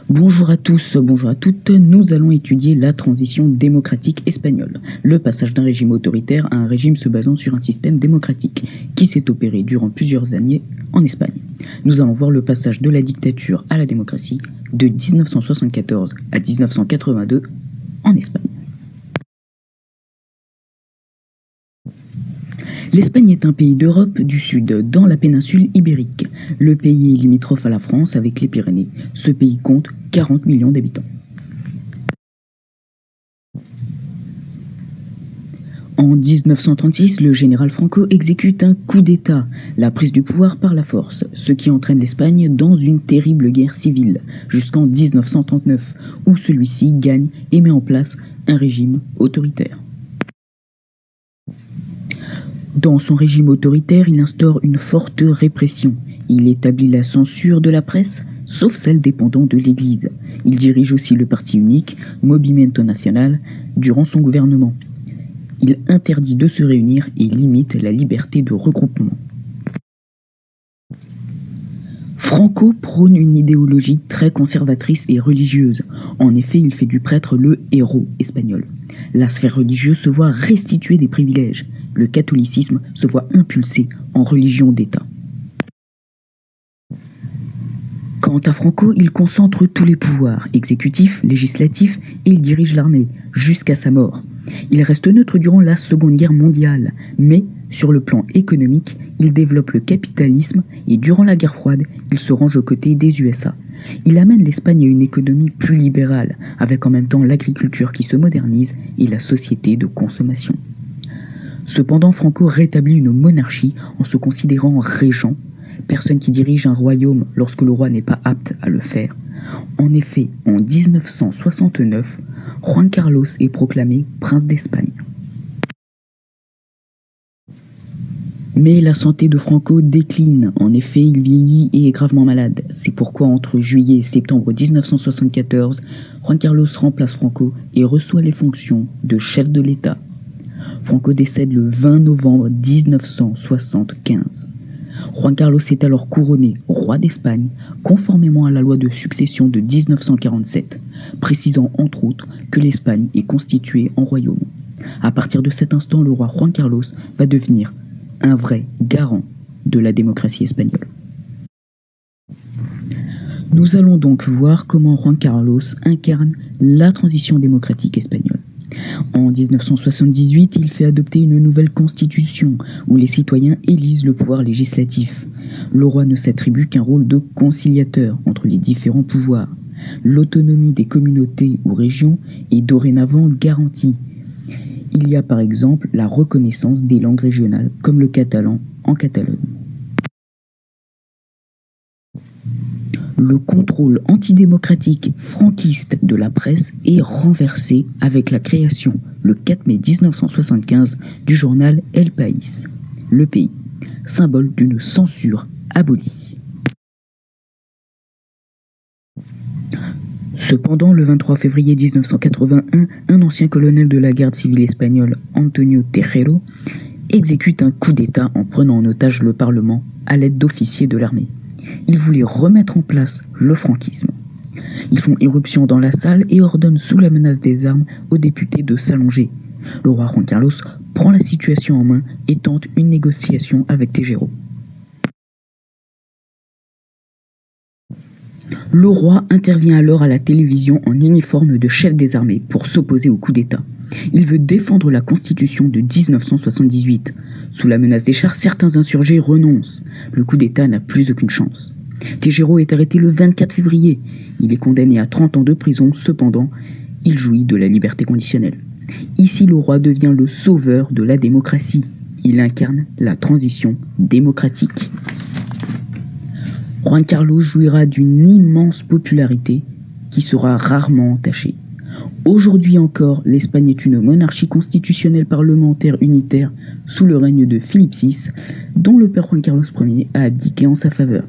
Bonjour à tous, bonjour à toutes, nous allons étudier la transition démocratique espagnole, le passage d'un régime autoritaire à un régime se basant sur un système démocratique qui s'est opéré durant plusieurs années en Espagne. Nous allons voir le passage de la dictature à la démocratie de 1974 à 1982 en Espagne. L'Espagne est un pays d'Europe du Sud, dans la péninsule ibérique. Le pays est limitrophe à la France avec les Pyrénées. Ce pays compte 40 millions d'habitants. En 1936, le général Franco exécute un coup d'État, la prise du pouvoir par la force, ce qui entraîne l'Espagne dans une terrible guerre civile, jusqu'en 1939, où celui-ci gagne et met en place un régime autoritaire. Dans son régime autoritaire, il instaure une forte répression. Il établit la censure de la presse, sauf celle dépendant de l'Église. Il dirige aussi le parti unique, Movimiento Nacional, durant son gouvernement. Il interdit de se réunir et limite la liberté de regroupement. Franco prône une idéologie très conservatrice et religieuse. En effet, il fait du prêtre le héros espagnol. La sphère religieuse se voit restituer des privilèges. Le catholicisme se voit impulsé en religion d'État. Quant à Franco, il concentre tous les pouvoirs, exécutifs, législatifs, et il dirige l'armée, jusqu'à sa mort. Il reste neutre durant la Seconde Guerre mondiale, mais sur le plan économique, il développe le capitalisme et durant la guerre froide, il se range aux côtés des USA. Il amène l'Espagne à une économie plus libérale, avec en même temps l'agriculture qui se modernise et la société de consommation. Cependant, Franco rétablit une monarchie en se considérant régent, personne qui dirige un royaume lorsque le roi n'est pas apte à le faire. En effet, en 1969, Juan Carlos est proclamé prince d'Espagne. Mais la santé de Franco décline. En effet, il vieillit et est gravement malade. C'est pourquoi entre juillet et septembre 1974, Juan Carlos remplace Franco et reçoit les fonctions de chef de l'État. Franco décède le 20 novembre 1975. Juan Carlos est alors couronné roi d'Espagne, conformément à la loi de succession de 1947, précisant entre autres que l'Espagne est constituée en royaume. À partir de cet instant, le roi Juan Carlos va devenir un vrai garant de la démocratie espagnole. Nous allons donc voir comment Juan Carlos incarne la transition démocratique espagnole. En 1978, il fait adopter une nouvelle constitution où les citoyens élisent le pouvoir législatif. Le roi ne s'attribue qu'un rôle de conciliateur entre les différents pouvoirs. L'autonomie des communautés ou régions est dorénavant garantie. Il y a par exemple la reconnaissance des langues régionales comme le catalan en Catalogne. Le contrôle antidémocratique franquiste de la presse est renversé avec la création, le 4 mai 1975, du journal El País, Le Pays, symbole d'une censure abolie. Cependant, le 23 février 1981, un ancien colonel de la garde civile espagnole, Antonio Tejero, exécute un coup d'État en prenant en otage le Parlement à l'aide d'officiers de l'armée. Ils voulaient remettre en place le franquisme. Ils font irruption dans la salle et ordonnent sous la menace des armes aux députés de s'allonger. Le roi Juan Carlos prend la situation en main et tente une négociation avec Tejero. Le roi intervient alors à la télévision en uniforme de chef des armées pour s'opposer au coup d'État. Il veut défendre la constitution de 1978. Sous la menace des chars, certains insurgés renoncent. Le coup d'État n'a plus aucune chance. Tejero est arrêté le 24 février. Il est condamné à 30 ans de prison, cependant, il jouit de la liberté conditionnelle. Ici, le roi devient le sauveur de la démocratie. Il incarne la transition démocratique. Juan Carlos jouira d'une immense popularité qui sera rarement entachée. Aujourd'hui encore, l'Espagne est une monarchie constitutionnelle parlementaire unitaire sous le règne de Philippe VI, dont le père Juan Carlos Ier a abdiqué en sa faveur.